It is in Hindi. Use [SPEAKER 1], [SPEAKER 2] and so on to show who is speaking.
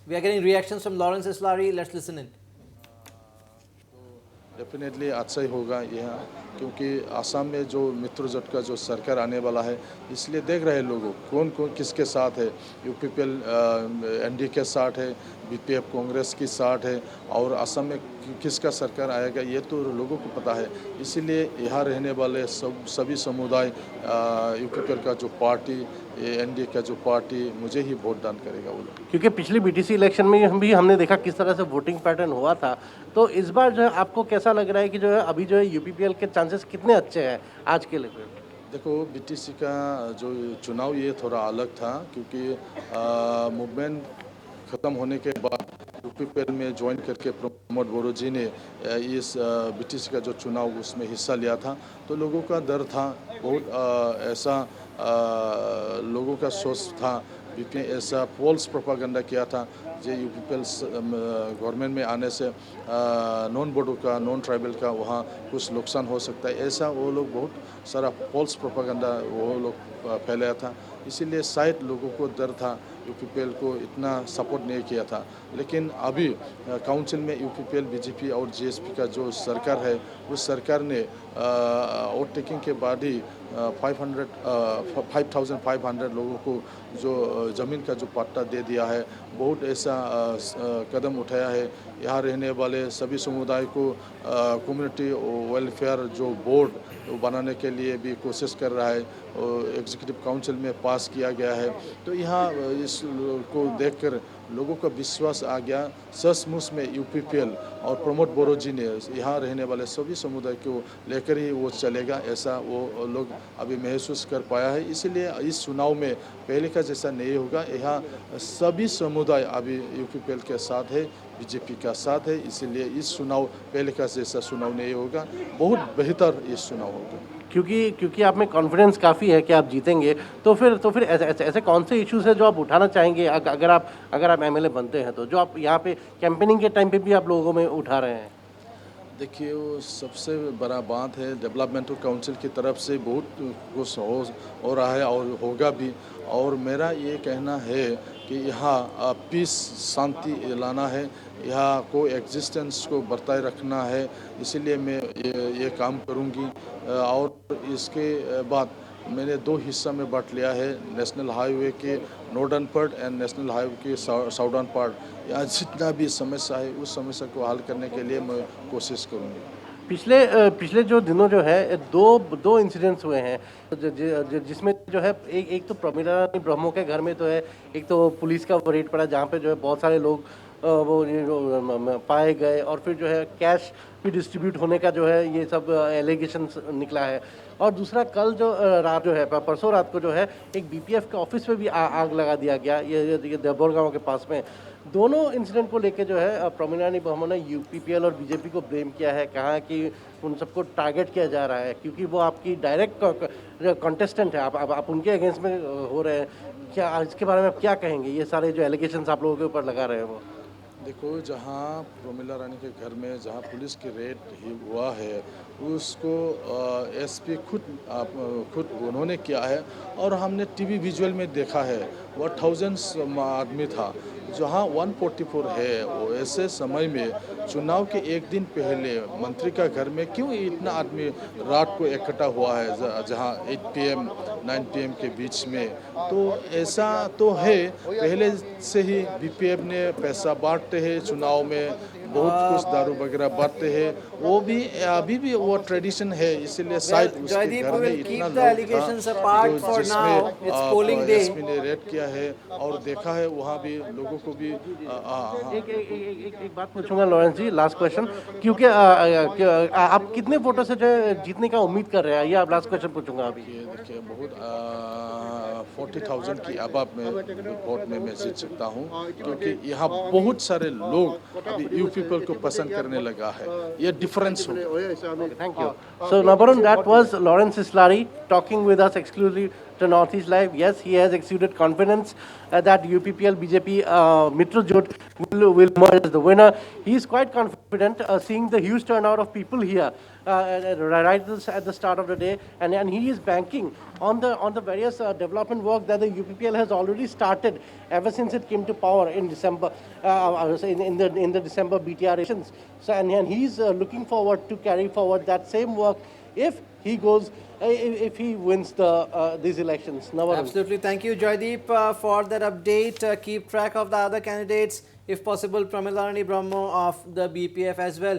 [SPEAKER 1] We are getting reactions from Lawrence Islari. Let's listen in.
[SPEAKER 2] Definitely अच्छा ही होगा यहाँ, क्योंकि आसाम में जो मित्रजोट का जो सरकार आने वाला है, इसलिए देख रहे हैं लोगों कौन कौन किसके साथ है। यूपीपीएल एनडीए के साथ है, बीपीएफ कांग्रेस की साथ है, और असम में किसका सरकार आएगा ये तो लोगों को पता है। इसीलिए यहाँ रहने वाले सभी समुदाय यूपीपीएल का जो पार्टी, एनडीए का जो पार्टी, मुझे ही वोट दान करेगा वो लोग।
[SPEAKER 3] क्योंकि पिछली बीटीसी इलेक्शन में हमने देखा किस तरह से वोटिंग पैटर्न हुआ था, तो इस बार जो है आपको कैसा लग रहा है कि जो है अभी जो है यूपीपीएल के चांसेस कितने अच्छे हैं आज के लिए?
[SPEAKER 2] देखो, बीटीसी का जो चुनाव ये थोड़ा अलग था, क्योंकि मूवमेंट ख़त्म होने के बाद यूपीपीएल में ज्वाइन करके प्रमोद बोरो जी ने इस बीटीसी का जो चुनाव उसमें हिस्सा लिया था, तो लोगों का डर था बहुत, ऐसा लोगों का सोच था, बीपी ऐसा फॉल्स प्रोपागेंडा किया था जो यूपीपीएल गवर्नमेंट में आने से नॉन बोडो का, नॉन ट्राइबल का वहाँ कुछ नुकसान हो सकता है, ऐसा वो लोग बहुत सारा फॉल्स प्रोपागेंडा वो लोग फैलाया था। इसीलिए शायद लोगों को डर था, यूपीपीएल को इतना सपोर्ट नहीं किया था। लेकिन अभी काउंसिल में यूपीपीएल, बीजेपी और जीएसपी का जो सरकार है, उस सरकार ने वोट टेकिंग के बाद ही 5,500 लोगों को जो ज़मीन का जो पट्टा दे दिया है। बहुत ऐसा कदम उठाया है। यहाँ रहने वाले सभी समुदाय को कम्युनिटी वेलफेयर जो बोर्ड बनाने के लिए भी कोशिश कर रहा है, एग्जीक्यूटिव काउंसिल में पास किया गया है। तो यहाँ इस को देखकर लोगों का विश्वास आ गया, सचमुच में यूपीपीएल और प्रमोद बोरो जी ने यहाँ रहने वाले सभी समुदाय को लेकर ही वो चलेगा, ऐसा वो लोग अभी महसूस कर पाया है। इसलिए इस चुनाव में पहले का जैसा नहीं होगा। यहाँ सभी समुदाय अभी यूपीपीएल के साथ है, बीजेपी का साथ है, इसीलिए इस चुनाव पहले का जैसा चुनाव नहीं होगा, बहुत बेहतर इस चुनाव होगा।
[SPEAKER 3] क्योंकि आप में कॉन्फिडेंस काफ़ी है कि आप जीतेंगे, तो फिर ऐसे कौन से इश्यूज है जो आप उठाना चाहेंगे अगर आप एमएलए बनते हैं, तो जो आप यहाँ पे कैंपेनिंग के टाइम पे भी आप लोगों में उठा रहे हैं?
[SPEAKER 2] देखिए, वो सबसे बड़ा बात है, डेवलपमेंटल काउंसिल की तरफ से बहुत कुछ हो रहा है और होगा भी। और मेरा ये कहना है कि यहाँ पीस, शांति लाना है, यहाँ को एग्जिस्टेंस को बरताए रखना है। इसीलिए मैं ये काम करूँगी। और इसके बाद मैंने 2 हिस्सा में बांट लिया है, नेशनल हाईवे के northern part and national highway के साउदर्न पार्ट। यहाँ जितना भी समस्या है उस समस्या को हल करने के लिए मैं कोशिश करूँगी।
[SPEAKER 3] पिछले जो दिनों जो है दो इंसिडेंट्स हुए हैं, जिसमें जो है एक तो प्रमिला रानी ब्रह्मो के घर में तो है, एक तो पुलिस का रेड पड़ा जहाँ पे जो है बहुत सारे लोग पाए गए, और फिर जो है कैश भी डिस्ट्रीब्यूट होने का जो है ये सब एलिगेशन निकला है। और दूसरा कल जो रात जो है परसों रात को जो है एक बीपीएफ के ऑफिस में भी आग लगा दिया गया, ये देबोर गाँव के पास में। दोनों इंसिडेंट को लेके जो है प्रमिला रानी ब्रह्मो ने यूपीपीएल और बीजेपी को ब्लेम किया है, कहा कि उन सबको टारगेट किया जा रहा है क्योंकि वो आपकी डायरेक्ट कंटेस्टेंट है, आप उनके अगेंस्ट में हो रहे हैं। क्या इसके बारे में आप क्या कहेंगे, ये सारे जो एलिगेशंस आप लोगों के ऊपर लगा रहे हैं वो?
[SPEAKER 2] देखो, जहाँ प्रमिला रानी के घर में जहाँ पुलिस की रेड हुआ है, उसको एसपी खुद उन्होंने किया है, और हमने टीवी विजुअल में देखा है। वो थाउजेंड्स आदमी था। जहाँ 144 है, वो ऐसे समय में चुनाव के एक दिन पहले मंत्री का घर में क्यों इतना आदमी रात को इकट्ठा हुआ है, जहाँ 8 PM 9 PM के बीच में? तो ऐसा तो है, पहले से ही बीपीएफ ने पैसा बांटते हैं चुनाव में, बहुत कुछ दारू वगैरह बांटते हैं, वो भी अभी भी वो ट्रेडिशन है। इसीलिए शायद उसके घर में इतना लोग था जो जिसमें एसपी ने रेड किया है और देखा है, वहाँ भी लोगों को भी
[SPEAKER 3] एक बात पूछूंगा लॉरेंस जी, लास्ट क्वेश्चन, क्योंकि आप कितने वोटों से जो है जीतने का उम्मीद कर रहे हैं, ये आप लास्ट क्वेश्चन पूछूंगा अभी।
[SPEAKER 2] देखिए, बहुत 40,000 की आबाद में वोट में मैं जीत सकता हूँ, क्योंकि यहाँ बहुत सारे लोग अभी यूपीपीएल को पसंद करने लगा है। ये डिफरेंस हो।
[SPEAKER 3] Thank you. So, Nabarun, that was Lawrence Islari talking with us exclusively to Northeast Live. Yes, he has exuded confidence that UPPL BJP Mitrojot will emerge as the winner. He is quite confident, seeing the huge turnout of people here right at the start of the day, and he is banking on the various development development work that the UPPL has already started ever since it came to power in December, in the December BTR elections. So, and he's looking forward to carry forward that same work if he goes, if he wins these elections. Navarun.
[SPEAKER 1] Absolutely. Thank you, Joydeep, for that update. Keep track of the other candidates, if possible, Pramila Rani Brahmo of the BPF as well.